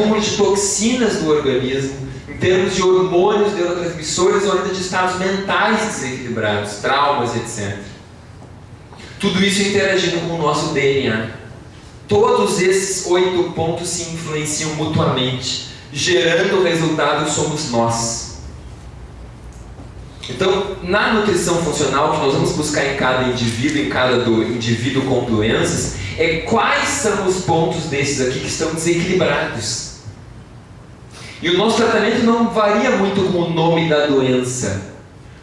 acúmulo de toxinas no organismo, em termos de hormônios, neurotransmissores ou ainda de estados mentais desequilibrados, traumas, etc. Tudo isso interagindo com o nosso DNA. Todos esses 8 pontos se influenciam mutuamente, gerando o resultado que somos nós. Então, na nutrição funcional, que nós vamos buscar em cada indivíduo, em cada indivíduo com doenças, é quais são os pontos desses aqui que estão desequilibrados. E o nosso tratamento não varia muito com o nome da doença.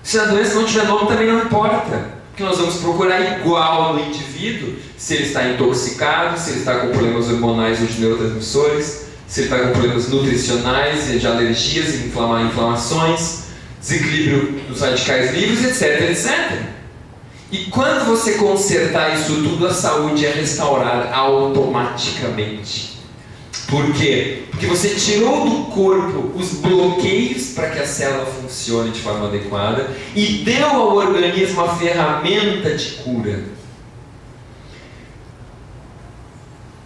Se a doença não tiver nome, também não importa. Porque nós vamos procurar igual no indivíduo, se ele está intoxicado, se ele está com problemas hormonais ou de neurotransmissores, se ele está com problemas nutricionais, de alergias, inflamações, desequilíbrio dos radicais livres, etc, etc. E quando você consertar isso tudo, a saúde é restaurada automaticamente. Por quê? Porque você tirou do corpo os bloqueios para que a célula funcione de forma adequada e deu ao organismo a ferramenta de cura.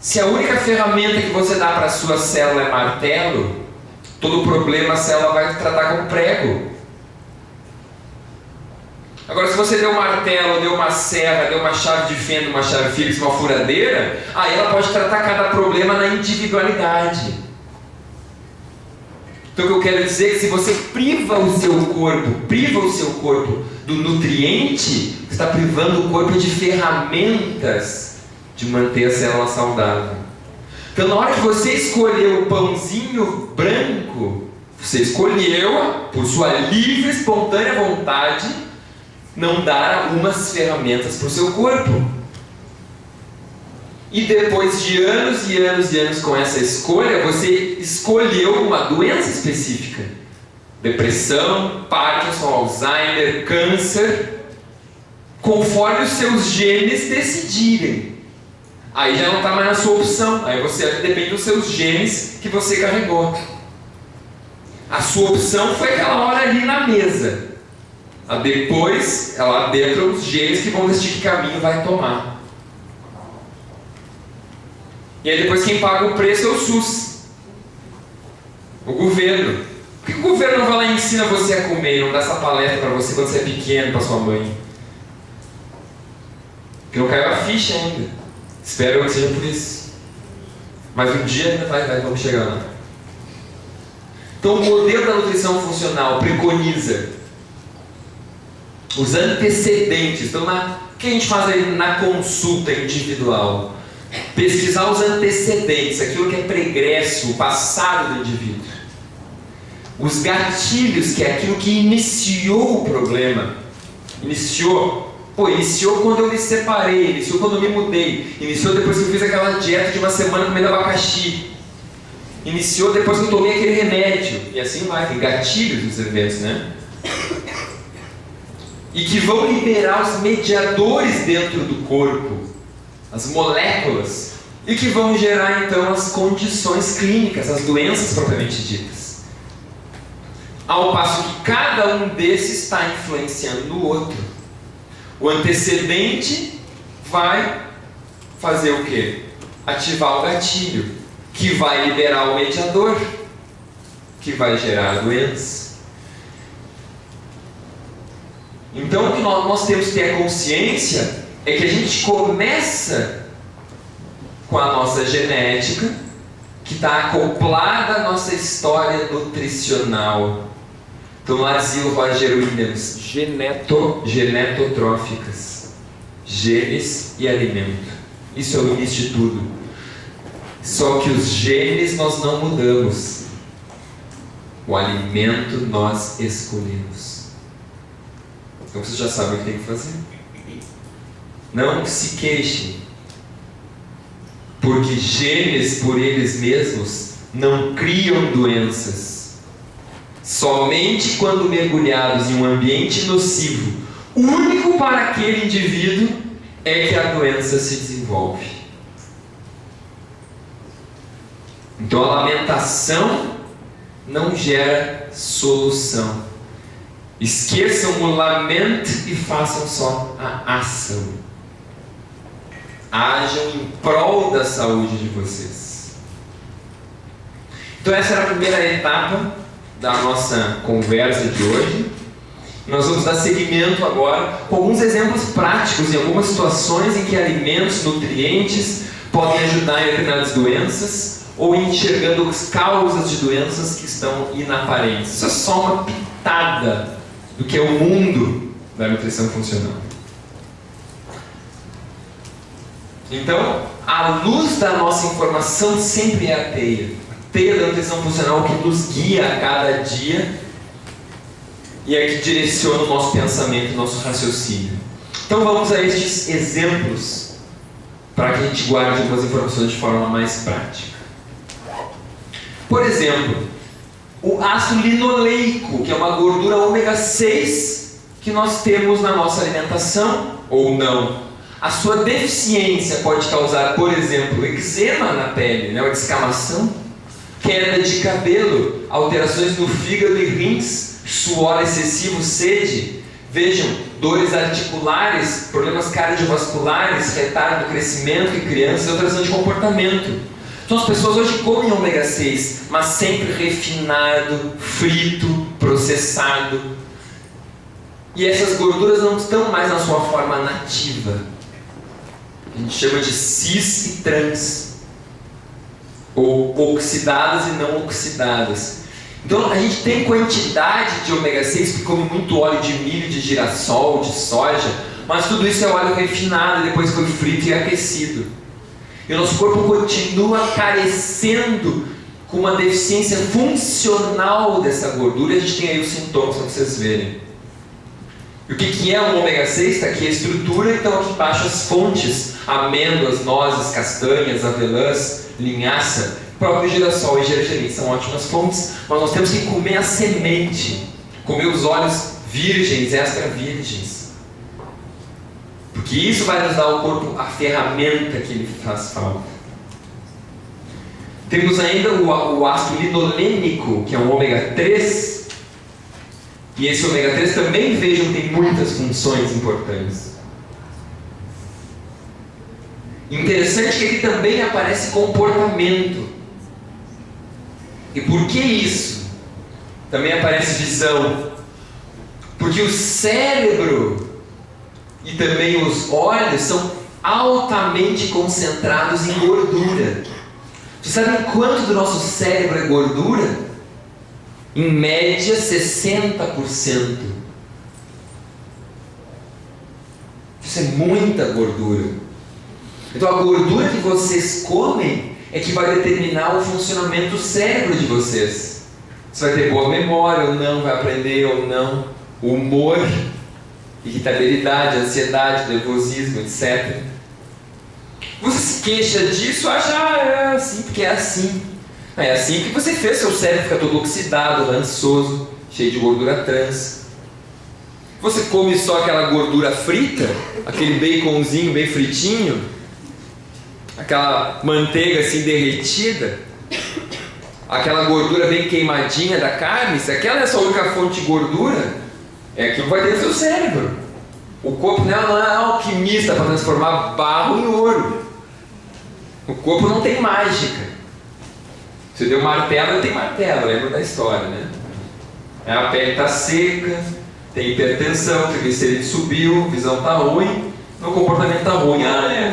Se a única ferramenta que você dá para a sua célula é martelo, todo problema a célula vai tratar com prego. Agora, se você deu um martelo, deu uma serra, deu uma chave de fenda, uma chave Phillips, uma furadeira, aí ela pode tratar cada problema na individualidade. Então o que eu quero dizer é que se você priva o seu corpo do nutriente, você está privando o corpo de ferramentas de manter a célula saudável. Então na hora que você escolheu o pãozinho branco, você escolheu, por sua livre, espontânea vontade, não dar algumas ferramentas para o seu corpo. E depois de anos e anos e anos com essa escolha, você escolheu uma doença específica. Depressão, Parkinson, Alzheimer, câncer, conforme os seus genes decidirem. Aí já não está mais na sua opção, aí você depende dos seus genes que você carregou. A sua opção foi aquela hora ali na mesa. Depois, ela adentra os genes que vão decidir que caminho vai tomar. E aí depois quem paga o preço é o SUS. O governo. Por que o governo não vai lá e ensina você a comer, não dá essa palestra para você quando você é pequeno, para sua mãe? Porque não caiu a ficha ainda. Espero que seja por isso. Mas um dia vamos chegar lá. Então o modelo da nutrição funcional preconiza os antecedentes. Então o que a gente faz aí na consulta individual? Pesquisar os antecedentes, aquilo que é pregresso, o passado do indivíduo. Os gatilhos, que é aquilo que iniciou o problema. Iniciou quando eu me separei, iniciou quando eu me mudei, iniciou depois que eu fiz aquela dieta de uma semana comendo abacaxi, iniciou depois que eu tomei aquele remédio, e assim vai, tem gatilhos dos eventos, né? E que vão liberar os mediadores dentro do corpo, as moléculas, e que vão gerar então as condições clínicas, as doenças propriamente ditas. Ao passo que cada um desses está influenciando o outro. O antecedente vai fazer o quê? Ativar o gatilho, que vai liberar o mediador, que vai gerar a doença. Então o que nós temos que ter consciência é que a gente começa com a nossa genética, que está acoplada à nossa história nutricional. Então lá dizia o Roger Williams, genetotróficas, genes e alimento. Isso é o início de tudo. Só que os genes nós não mudamos, o alimento nós escolhemos. Então você já sabe o que tem que fazer. Não se queixem, porque genes por eles mesmos não criam doenças. Somente quando mergulhados em um ambiente nocivo, único para aquele indivíduo, é que a doença se desenvolve. Então a lamentação não gera solução. Esqueçam o lamento e façam só a ação. Ajam em prol da saúde de vocês. Então essa era a primeira etapa da nossa conversa de hoje. Nós vamos dar seguimento agora com alguns exemplos práticos em algumas situações em que alimentos, nutrientes podem ajudar em determinadas doenças ou enxergando as causas de doenças que estão inaparentes. Isso é só uma pitada do que é o mundo da nutrição funcional. Então, a luz da nossa informação sempre é a teia da nutrição funcional que nos guia a cada dia e é que direciona o nosso pensamento, o nosso raciocínio. Então vamos a estes exemplos para que a gente guarde algumas informações de forma mais prática. Por exemplo, o ácido linoleico, que é uma gordura ômega 6 que nós temos na nossa alimentação ou não. A sua deficiência pode causar, por exemplo, eczema na pele, né, uma descamação, queda de cabelo, alterações no fígado e rins, suor excessivo, sede. Vejam, dores articulares, problemas cardiovasculares, retardo do crescimento em crianças e alteração de comportamento. Então as pessoas hoje comem ômega 6, mas sempre refinado, frito, processado. E essas gorduras não estão mais na sua forma nativa. A gente chama de cis e trans, ou oxidadas e não oxidadas. Então a gente tem quantidade de ômega 6 que come muito óleo de milho, de girassol, de soja, mas tudo isso é óleo refinado, depois foi frito e aquecido. E o nosso corpo continua carecendo com uma deficiência funcional dessa gordura, e a gente tem aí os sintomas para vocês verem. E o que é um ômega 6? Está aqui a estrutura, então aqui embaixo as fontes: amêndoas, nozes, castanhas, avelãs, linhaça, próprio girassol e gergelim são ótimas fontes, mas nós temos que comer a semente, comer os óleos virgens, extra virgens, porque isso vai nos dar ao corpo a ferramenta que ele faz falta. Temos ainda o ácido linolênico, que é um ômega 3, e esse ômega 3 também, vejam, tem muitas funções importantes. Interessante que ele também aparece comportamento. E por que isso? Também aparece visão. Porque o cérebro e também os olhos são altamente concentrados em gordura. Vocês sabem quanto do nosso cérebro é gordura? Em média 60%. Isso é muita gordura. Então a gordura que vocês comem é que vai determinar o funcionamento do cérebro de vocês. Você vai ter boa memória ou não, vai aprender ou não, humor, irritabilidade, ansiedade, nervosismo, etc. Você se queixa disso, acha, é assim porque é assim. É assim que você fez, seu cérebro fica todo oxidado, rançoso, cheio de gordura trans. Você come só aquela gordura frita, aquele baconzinho bem fritinho, aquela manteiga assim derretida, aquela gordura bem queimadinha da carne, se aquela é a sua única fonte de gordura, é aquilo que vai ter no seu cérebro. O corpo não é alquimista para transformar barro em ouro. O corpo não tem mágica. Você deu martelo, eu tenho martelo, lembra da história, né? A pele está seca, tem hipertensão, triglicerídeo subiu, visão está ruim, meu comportamento está ruim.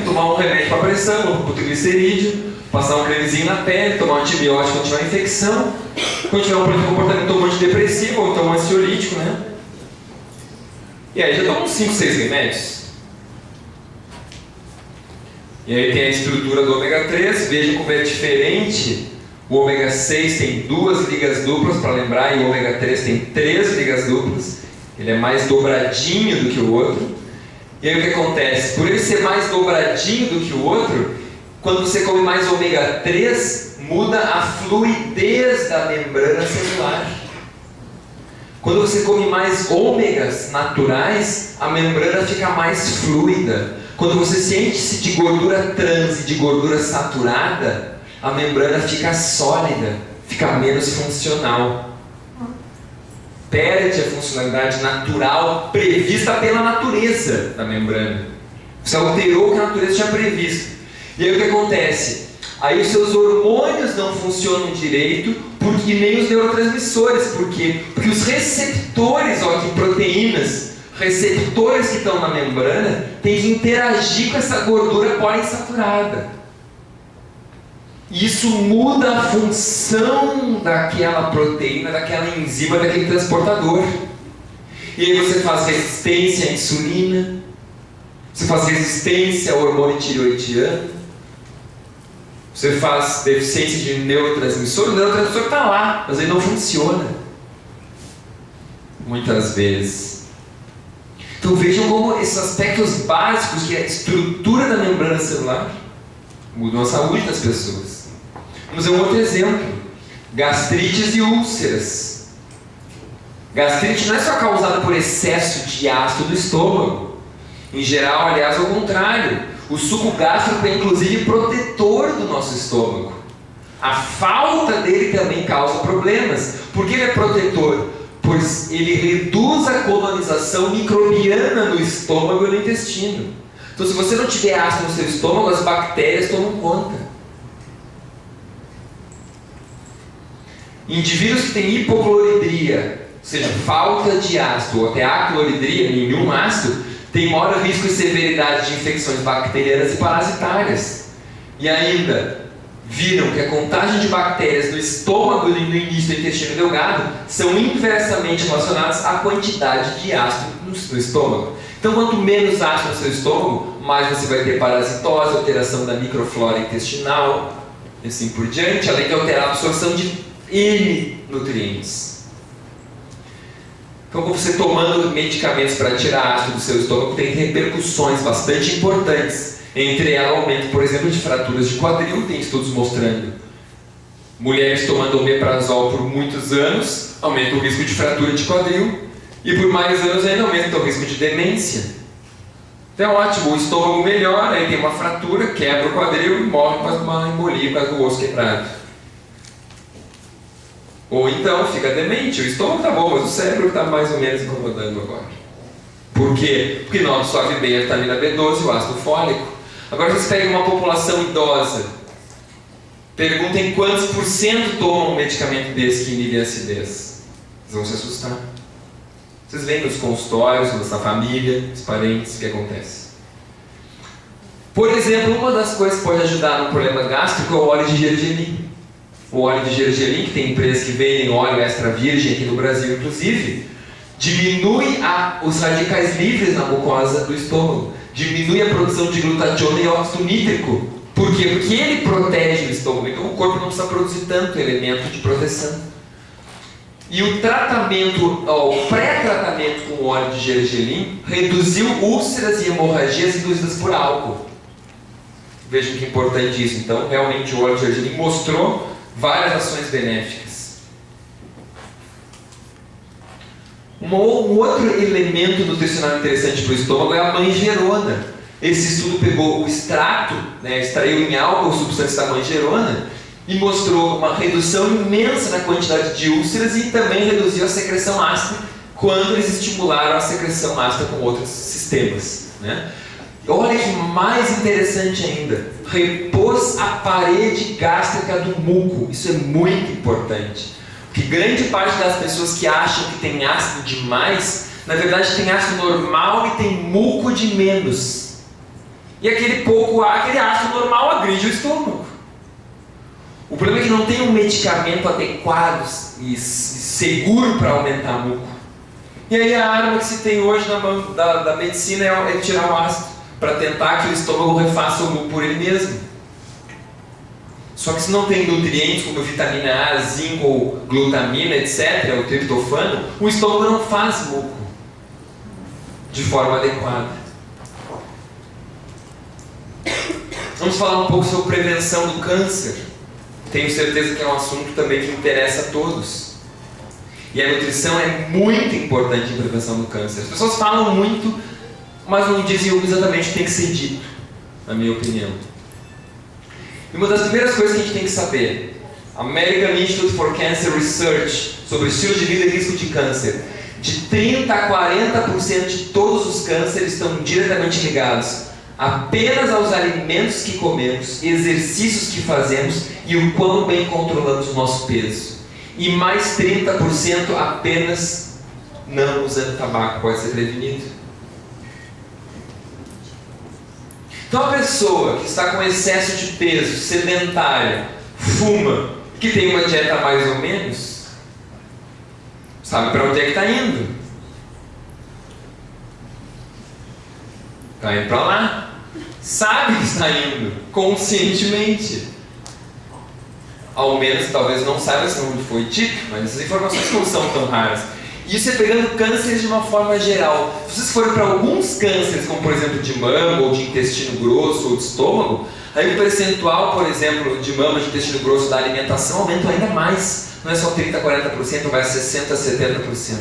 Tomar um remédio para pressão, para o triglicerídeo, passar um cremezinho na pele, tomar um antibiótico quando tiver infecção, quando tiver um comportamento, tomar um antidepressivo ou tomar um ansiolítico, né? E aí já tomam uns 5, 6 remédios. E aí tem a estrutura do ômega 3, veja como é diferente. O ômega 6 tem 2 ligas duplas, para lembrar, e o ômega 3 tem 3 ligas duplas. Ele é mais dobradinho do que o outro. E aí o que acontece? Por ele ser mais dobradinho do que o outro, quando você come mais ômega 3, muda a fluidez da membrana celular. Quando você come mais ômegas naturais, a membrana fica mais fluida. Quando você se enche de gordura trans e de gordura saturada, a membrana fica sólida, fica menos funcional. Perde a funcionalidade natural prevista pela natureza da membrana. Você alterou o que a natureza tinha previsto. E aí o que acontece? Aí os seus hormônios não funcionam direito, e nem os neurotransmissores. Por quê? Porque os receptores de proteínas, receptores que estão na membrana, têm de interagir com essa gordura poliinsaturada. Isso muda a função daquela proteína, daquela enzima, daquele transportador. E aí você faz resistência à insulina, você faz resistência ao hormônio tireoidiano, você faz deficiência de neurotransmissor, o neurotransmissor está lá, mas ele não funciona. Muitas vezes. Então vejam como esses aspectos básicos, que é a estrutura da membrana celular, mudam a saúde das pessoas. Vamos ver um outro exemplo. Gastrites e úlceras. Gastrite não é só causada por excesso de ácido do estômago. Em geral, aliás, ao contrário. O suco gástrico é inclusive protetor do nosso estômago. A falta dele também causa problemas. Por que ele é protetor? Pois ele reduz a colonização microbiana no estômago e no intestino. Então, se você não tiver ácido no seu estômago, as bactérias tomam conta. Indivíduos que têm hipocloridria, ou seja, falta de ácido, ou até acloridria, nenhum ácido, tem maior risco e severidade de infecções bacterianas e parasitárias. E ainda, viram que a contagem de bactérias no estômago e no início do intestino delgado são inversamente relacionadas à quantidade de ácido no estômago. Então, quanto menos ácido no seu estômago, mais você vai ter parasitose, alteração da microflora intestinal, e assim por diante, além de alterar a absorção de N nutrientes. Então, você tomando medicamentos para tirar ácido do seu estômago tem repercussões bastante importantes. Entre elas, aumento, por exemplo, de fraturas de quadril, tem estudos mostrando. Mulheres tomando omeprazol por muitos anos, aumenta o risco de fratura de quadril. E por mais anos ainda aumenta o risco de demência. Então é ótimo, o estômago melhora, aí tem uma fratura, quebra o quadril e morre com uma embolia, com o osso quebrado. Ou então fica demente, o estômago está bom, mas o cérebro está mais ou menos incomodando agora. Por quê? Porque não absorve bem a vitamina B12 e o ácido fólico. Agora vocês pegam uma população idosa, perguntem quantos por cento tomam um medicamento desse que inibe a acidez. Vocês vão se assustar. Vocês veem nos consultórios, na família, os parentes, o que acontece. Por exemplo, uma das coisas que pode ajudar no problema gástrico é o óleo de gergelim. O óleo de gergelim, que tem empresas que vendem óleo extra virgem aqui no Brasil, inclusive, diminui os radicais livres na mucosa do estômago, diminui a produção de glutationa e óxido nítrico. Por quê? Porque ele protege o estômago, então o corpo não precisa produzir tanto elemento de proteção. E o tratamento, o pré-tratamento com óleo de gergelim reduziu úlceras e hemorragias induzidas por álcool. Vejam que importante isso. Então, realmente o óleo de gergelim mostrou várias ações benéficas. Um outro elemento nutricional interessante para o estômago é a manjerona. Esse estudo pegou o extrato, extraiu em álcool substância da manjerona e mostrou uma redução imensa na quantidade de úlceras e também reduziu a secreção ácida quando eles estimularam a secreção ácida com outros sistemas. Olha que mais interessante ainda, repôs a parede gástrica do muco. Isso é muito importante, porque grande parte das pessoas que acham que tem ácido demais, na verdade tem ácido normal e tem muco de menos. E aquele ácido normal agride o estômago. O problema é que não tem um medicamento adequado e seguro para aumentar o muco. E aí a arma que se tem hoje na mão da medicina é tirar o ácido, para tentar que o estômago refaça o muco por ele mesmo. Só que se não tem nutrientes como vitamina A, zinco, glutamina, etc., o triptofano, o estômago não faz muco de forma adequada. Vamos falar um pouco sobre prevenção do câncer. Tenho certeza que é um assunto também que interessa a todos. E a nutrição é muito importante em prevenção do câncer. As pessoas falam muito, mas não dizem exatamente o que tem que ser dito, na minha opinião. E uma das primeiras coisas que a gente tem que saber, American Institute for Cancer Research, sobre estilo de vida e risco de câncer, de 30% a 40% de todos os cânceres estão diretamente ligados apenas aos alimentos que comemos, exercícios que fazemos e o quão bem controlamos o nosso peso. E mais 30% apenas não usando tabaco, pode ser prevenido. Então a pessoa que está com excesso de peso, sedentária, fuma, que tem uma dieta mais ou menos, sabe para onde é que está indo? Está indo para lá. Sabe que está indo, conscientemente. Ao menos, talvez não saiba se não foi dito, mas essas informações não são tão raras. Isso é pegando cânceres de uma forma geral. Se vocês forem para alguns cânceres, como por exemplo de mama, ou de intestino grosso, ou de estômago, aí o percentual, por exemplo, de mama, de intestino grosso da alimentação aumenta ainda mais. Não é só 30%, 40%, vai a 60%, 70%.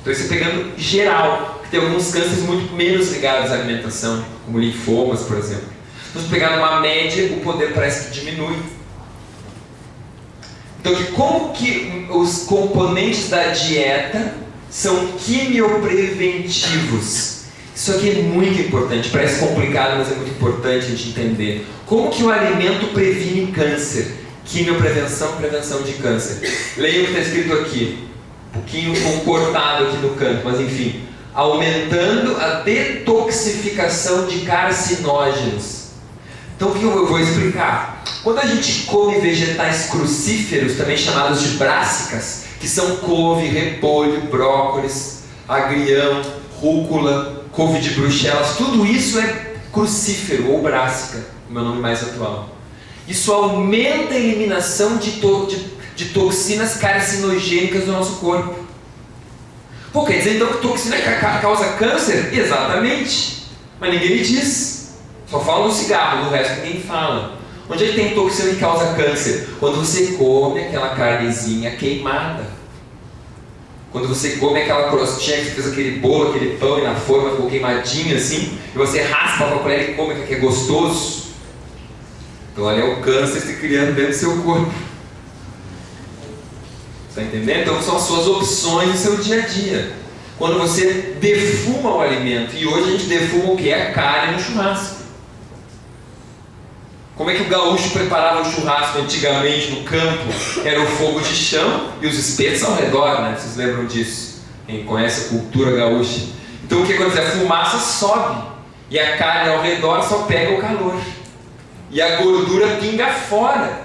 Então isso é pegando geral. Tem alguns cânceres muito menos ligados à alimentação, como linfomas, por exemplo. Então, se pegar numa média, o poder parece que diminui. Então, como que os componentes da dieta são quimiopreventivos? Isso aqui é muito importante, parece complicado, mas é muito importante a gente entender. Como que o alimento previne câncer? Quimioprevenção, prevenção de câncer. Leia o que está escrito aqui. Um pouquinho comportado aqui no canto, mas enfim. Aumentando a detoxificação de carcinógenos. Então o que eu vou explicar? Quando a gente come vegetais crucíferos, também chamados de brássicas, que são couve, repolho, brócolis, agrião, rúcula, couve de Bruxelas, tudo isso é crucífero ou brássica, o meu nome mais atual. Isso aumenta a eliminação de toxinas carcinogênicas do nosso corpo. Pô, quer dizer então que toxina causa câncer? Exatamente. Mas ninguém me diz. Só fala do cigarro, do resto ninguém fala. Onde é que tem toxina que causa câncer? Quando você come aquela carnezinha queimada. Quando você come aquela crostinha que você fez aquele bolo, aquele pão e na forma ficou queimadinho assim, e você raspa com a colher e come, que é gostoso. Então ali é o câncer se criando dentro do seu corpo. Está entendendo? Então são as suas opções no seu dia a dia. Quando você defuma o alimento, e hoje a gente defuma o que? A carne no churrasco. Como é que o gaúcho preparava o churrasco antigamente no campo? Era o fogo de chão e os espetos ao redor, né? Vocês lembram disso? Quem conhece a cultura gaúcha. Então o que acontece? A fumaça sobe e a carne ao redor só pega o calor. E a gordura pinga fora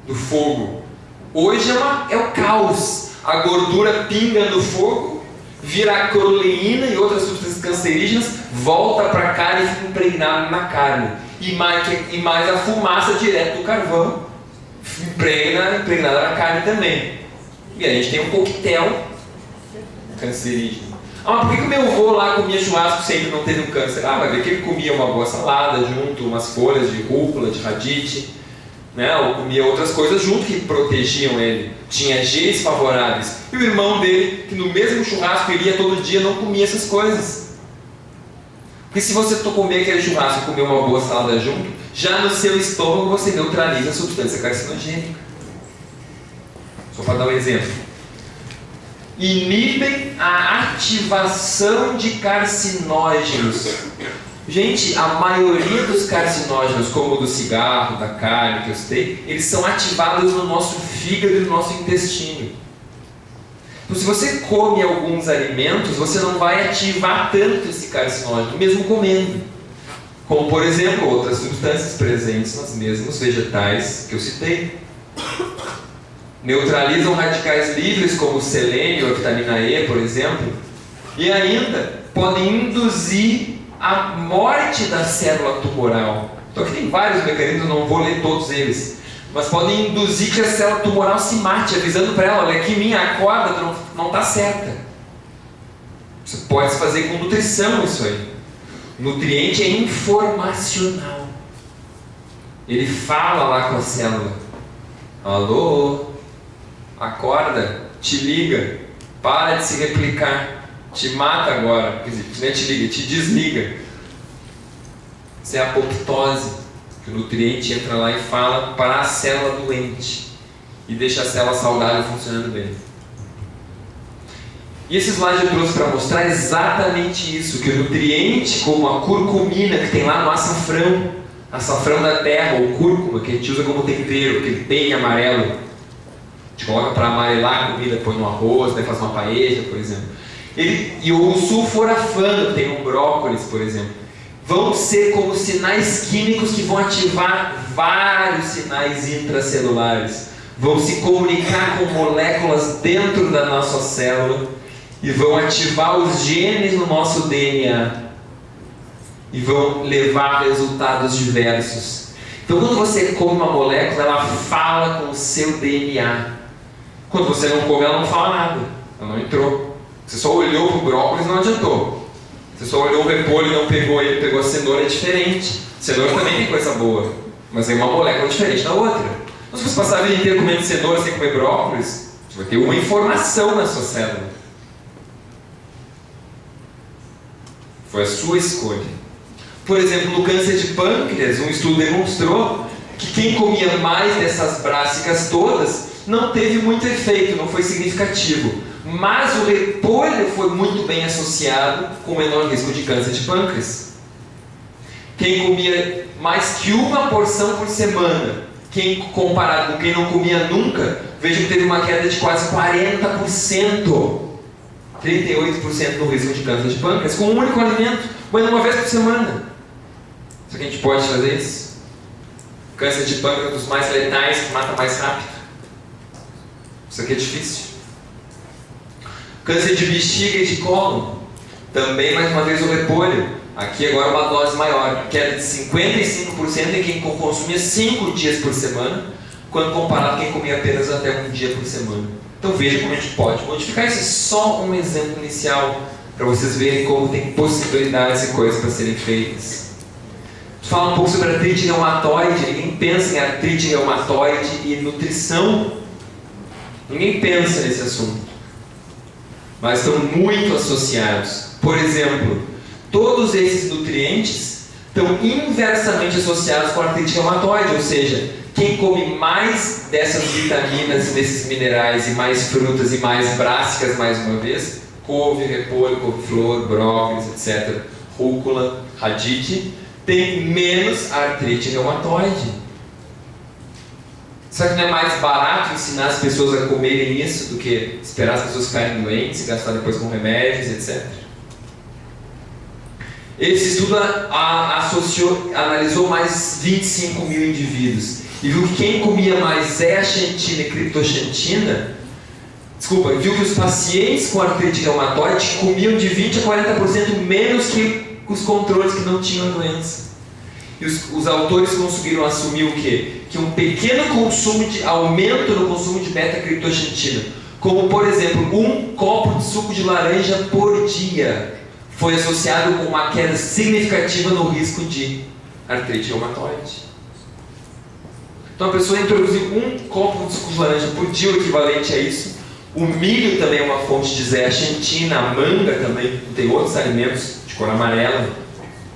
do fogo. Hoje é o caos. A gordura pinga no fogo, vira acroleína e outras substâncias cancerígenas, volta para a carne e fica impregnada na carne. E mais a fumaça direto do carvão, impregnada na carne também. E a gente tem um coquetel cancerígeno. Mas por que o meu avô lá comia churrasco sempre não teve um câncer? Vai ver que ele comia uma boa salada junto, umas folhas de rúcula, de radite, né? Ou comia outras coisas junto que protegiam ele. Tinha genes favoráveis. E o irmão dele, que no mesmo churrasco ele ia todo dia, não comia essas coisas. Porque se você comer aquele churrasco e comer uma boa salada junto, já no seu estômago você neutraliza a substância carcinogênica. Só para dar um exemplo. Inibem a ativação de carcinógenos. Gente, a maioria dos carcinógenos, como o do cigarro, da carne que eu citei, eles são ativados no nosso fígado e no nosso intestino. Então, se você come alguns alimentos, você não vai ativar tanto esse carcinógeno, mesmo comendo. Como, por exemplo, outras substâncias presentes nos mesmos vegetais que eu citei. Neutralizam radicais livres, como o selênio, a vitamina E, por exemplo. E ainda podem induzir a morte da célula tumoral. Então aqui tem vários mecanismos, não vou ler todos eles. Mas podem induzir que a célula tumoral se mate, avisando para ela, olha aqui minha acorda, não está certa. Você pode fazer com nutrição isso aí. Nutriente é informacional. Ele fala lá com a célula. Alô? Acorda, te liga, para de se replicar, te mata agora, quer dizer, não é te liga, te desliga. Isso é a apoptose, que o nutriente entra lá e fala para a célula doente e deixa a célula saudável funcionando bem. E esse slide eu trouxe para mostrar exatamente isso, que o nutriente como a curcumina que tem lá no açafrão da terra, ou cúrcuma, que a gente usa como tempero, aquele bem amarelo, a gente coloca para amarelar a comida, põe no arroz, né, faz uma paella, por exemplo. E o sulforafano, que tem no brócolis, por exemplo, vão ser como sinais químicos que vão ativar vários sinais intracelulares, vão se comunicar com moléculas dentro da nossa célula e vão ativar os genes no nosso DNA e vão levar a resultados diversos. Então, quando você come uma molécula, ela fala com o seu DNA. Quando você não come, ela não fala nada, ela não entrou. Você só olhou para o brócolis, não adiantou. Você só olhou o repolho e não pegou ele, pegou a cenoura, é diferente. Cenoura também tem coisa boa, mas é uma molécula diferente da outra. Então, se você passar a vida inteira comendo cenoura sem comer brócolis, você vai ter uma informação na sua célula. Foi a sua escolha. Por exemplo, no câncer de pâncreas, um estudo demonstrou que quem comia mais dessas brássicas todas não teve muito efeito, não foi significativo. Mas o repolho foi muito bem associado com menor risco de câncer de pâncreas. Quem comia mais que uma porção por semana, comparado com quem não comia nunca, veja que teve uma queda de quase 40%. 38% no risco de câncer de pâncreas, com um único alimento, comendo uma vez por semana. Será que a gente pode fazer isso? Câncer de pâncreas é um dos mais letais, que mata mais rápido. Isso aqui é difícil. Câncer de bexiga e de cólon, também mais uma vez o repolho. Aqui agora uma dose maior, queda de 55% em quem consumia 5 dias por semana, quando comparado com quem comia apenas até um dia por semana. Então veja como a gente pode modificar. Isso é só um exemplo inicial para vocês verem como tem possibilidades e coisas para serem feitas. Fala um pouco sobre artrite reumatoide. Ninguém pensa em artrite reumatoide e nutrição. Ninguém pensa nesse assunto, mas estão muito associados. Por exemplo, todos esses nutrientes estão inversamente associados com a artrite reumatoide, ou seja, quem come mais dessas vitaminas, desses minerais e mais frutas e mais brássicas, mais uma vez, couve, repolho, couve-flor, brócolis, etc., rúcula, radite, tem menos artrite reumatoide. Será que não é mais barato ensinar as pessoas a comerem isso do que esperar as pessoas ficarem doentes e gastar depois com remédios, etc.? Esse estudo analisou mais 25 mil indivíduos e viu que quem comia mais zeaxantina e criptoxantina, viu que os pacientes com artrite reumatoide comiam de 20 a 40% menos que os controles que não tinham a doença. E os autores conseguiram assumir o quê? Que um pequeno aumento no consumo de beta-criptoxantina, como por exemplo, 1 copo de suco de laranja por dia, foi associado com uma queda significativa no risco de artrite reumatoide. Então a pessoa introduziu 1 copo de suco de laranja por dia, o equivalente a isso. O milho também é uma fonte de zeaxantina, a manga também, tem outros alimentos de cor amarela,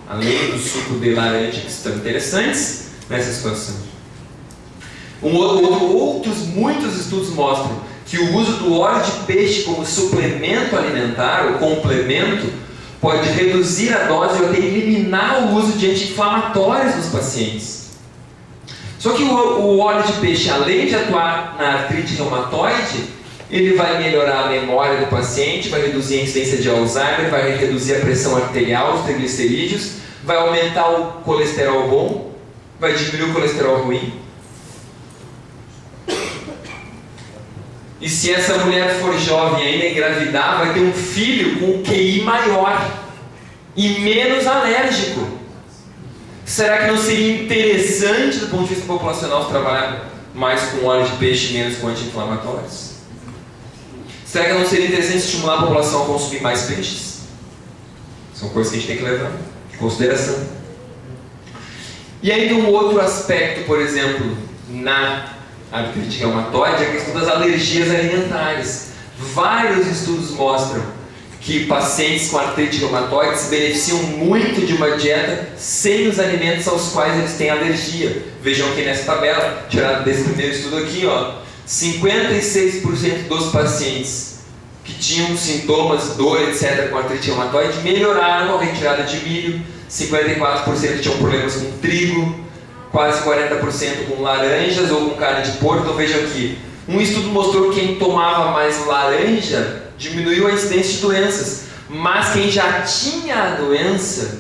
além do suco de laranja, que estão interessantes nessa situação. Muitos estudos mostram que o uso do óleo de peixe como suplemento alimentar ou complemento pode reduzir a dose ou até eliminar o uso de anti-inflamatórios nos pacientes. Só que o óleo de peixe, além de atuar na artrite reumatoide, ele vai melhorar a memória do paciente, vai reduzir a incidência de Alzheimer, vai reduzir a pressão arterial, os triglicerídeos, vai aumentar o colesterol bom, vai diminuir o colesterol ruim. E se essa mulher for jovem ainda engravidar, vai ter um filho com um QI maior e menos alérgico. Será que não seria interessante, do ponto de vista populacional, trabalhar mais com óleo de peixe e menos com anti-inflamatórios? Será que não seria interessante estimular a população a consumir mais peixes? São coisas que a gente tem que levar em consideração. E ainda um outro aspecto, por exemplo, na artrite reumatoide, é a questão das alergias alimentares. Vários estudos mostram que pacientes com artrite reumatoide se beneficiam muito de uma dieta sem os alimentos aos quais eles têm alergia. Vejam aqui nessa tabela, tirada desse primeiro estudo aqui, 56% dos pacientes que tinham sintomas, dor, etc., com artrite reumatoide, melhoraram com a retirada de milho, 54% tinham problemas com trigo, quase 40% com laranjas ou com carne de porco. Então vejam aqui, um estudo mostrou que quem tomava mais laranja diminuiu a incidência de doenças, mas quem já tinha a doença,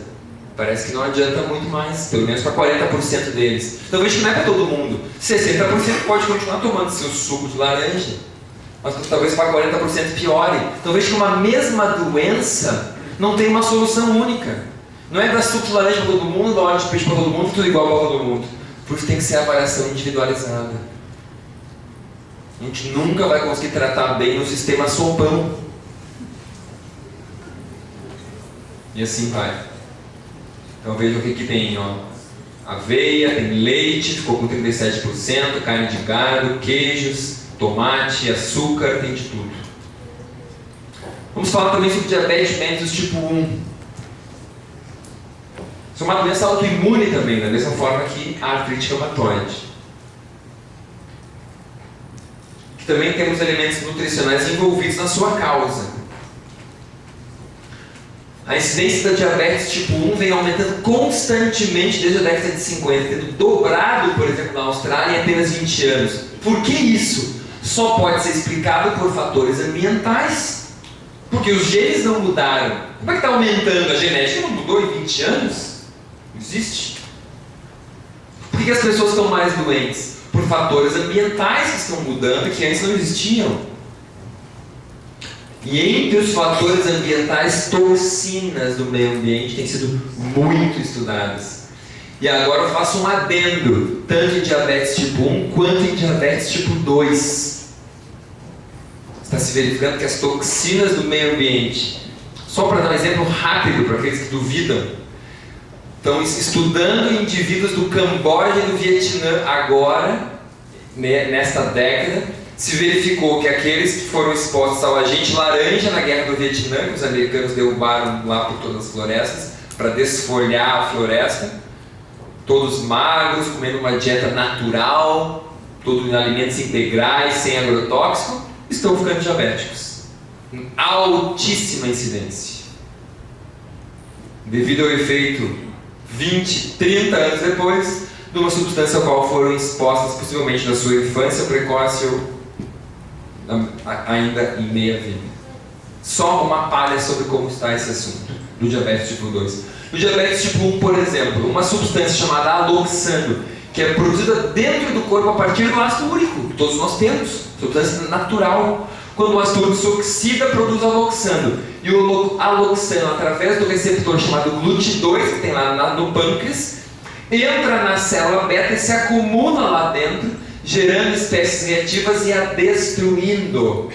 parece que não adianta muito mais, pelo menos para 40% deles. Então veja que não é para todo mundo. 60% pode continuar tomando seu suco de laranja, mas talvez para 40% piore. Então veja que uma mesma doença não tem uma solução única. Não é dar suco de laranja para todo mundo, dar óleo de peixe para todo mundo, tudo igual para todo mundo. Por isso tem que ser avaliação individualizada. A gente nunca vai conseguir tratar bem no sistema sopão. E assim vai. Então veja o que tem, ó. Aveia, tem leite, ficou com 37%, carne de gado, queijos, tomate, açúcar, tem de tudo. Vamos falar também sobre diabetes mellitus tipo 1. Isso é uma doença autoimune também, da mesma forma que a artrite reumatoide. Que também temos elementos nutricionais envolvidos na sua causa. A incidência da diabetes tipo 1 vem aumentando constantemente desde a década de 50, tendo dobrado, por exemplo, na Austrália em apenas 20 anos. Por que isso? Só pode ser explicado por fatores ambientais, porque os genes não mudaram. Como é que está aumentando? A genética não mudou em 20 anos? Não existe. Por que as pessoas estão mais doentes? Por fatores ambientais que estão mudando e que antes não existiam. E entre os fatores ambientais, toxinas do meio ambiente têm sido muito estudadas. E agora eu faço um adendo, tanto em diabetes tipo 1 quanto em diabetes tipo 2. Está se verificando que as toxinas do meio ambiente, só para dar um exemplo rápido para aqueles que duvidam, estão estudando indivíduos do Camboja e do Vietnã agora, nesta década. Se verificou que aqueles que foram expostos ao agente laranja na guerra do Vietnã, que os americanos derrubaram lá por todas as florestas, para desfolhar a floresta, todos magros, comendo uma dieta natural, todos em alimentos integrais, sem agrotóxico, estão ficando diabéticos. Altíssima incidência. Devido ao efeito 20, 30 anos depois, de uma substância a qual foram expostas possivelmente na sua infância precoce ou ainda em meia vida. Só uma palha sobre como está esse assunto do diabetes tipo 2. No diabetes tipo 1, por exemplo, uma substância chamada aloxano, que é produzida dentro do corpo a partir do ácido úrico, que todos nós temos, substância natural. Quando o ácido úrico se oxida, produz aloxano. E o aloxano, através do receptor chamado GLUT2, que tem lá no pâncreas, entra na célula beta e se acumula lá dentro, gerando espécies reativas e a destruindo.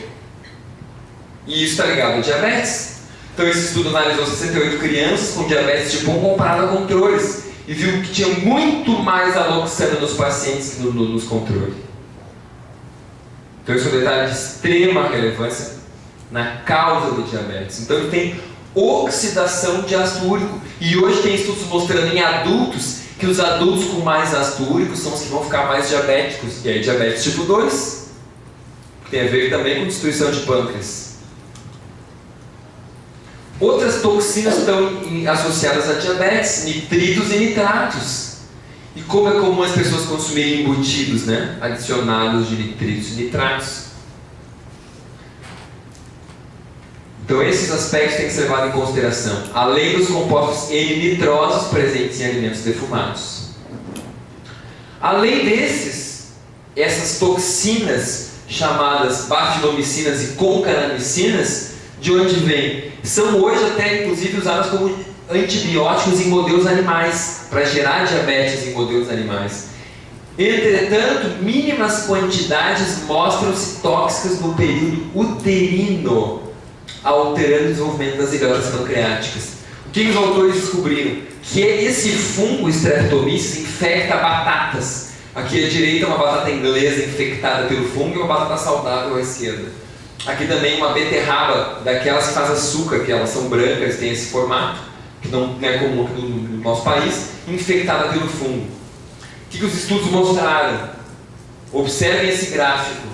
E isso está ligado ao diabetes. Então esse estudo analisou 68 crianças com diabetes tipo 1 comparado a controles e viu que tinha muito mais aloxano nos pacientes que nos controles. Então isso é um detalhe de extrema relevância na causa do diabetes. Então tem oxidação de ácido úrico. E hoje tem estudos mostrando em adultos que os adultos com mais ácido úrico são os que vão ficar mais diabéticos. E aí diabetes tipo 2, que tem a ver também com destruição de pâncreas. Outras toxinas estão associadas a diabetes, nitritos e nitratos. E como é comum as pessoas consumirem embutidos, né? Adicionados de nitritos e nitratos. Então esses aspectos têm que ser levados em consideração, além dos compostos N-nitrosos presentes em alimentos defumados. Além desses, essas toxinas chamadas bafilomicinas e concanamicinas, de onde vêm? São hoje até inclusive usadas como antibióticos em modelos animais, para gerar diabetes em modelos animais. Entretanto, mínimas quantidades mostram-se tóxicas no período uterino, alterando o desenvolvimento das ilhotas pancreáticas. O que os autores descobriram? Que esse fungo Streptomyces infecta batatas. Aqui à direita uma batata inglesa infectada pelo fungo e uma batata saudável à esquerda. Aqui também uma beterraba, daquelas que faz açúcar, que elas são brancas, tem esse formato, que não é comum no nosso país, infectada pelo fungo. O que os estudos mostraram? Observem esse gráfico.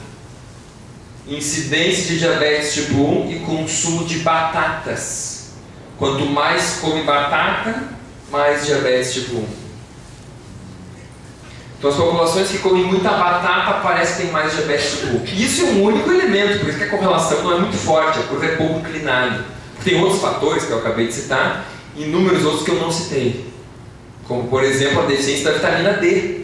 incidência de diabetes tipo 1 e consumo de batatas. Quanto mais come batata, mais diabetes tipo 1. Então as populações que comem muita batata parecem que têm mais diabetes tipo 1. Isso é um único elemento, por isso que a correlação não é muito forte, a curva é pouco inclinada. Tem outros fatores que eu acabei de citar, e inúmeros outros que eu não citei. Como, por exemplo, a deficiência da vitamina D.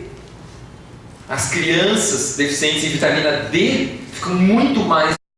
As crianças deficientes em vitamina D ficam muito mais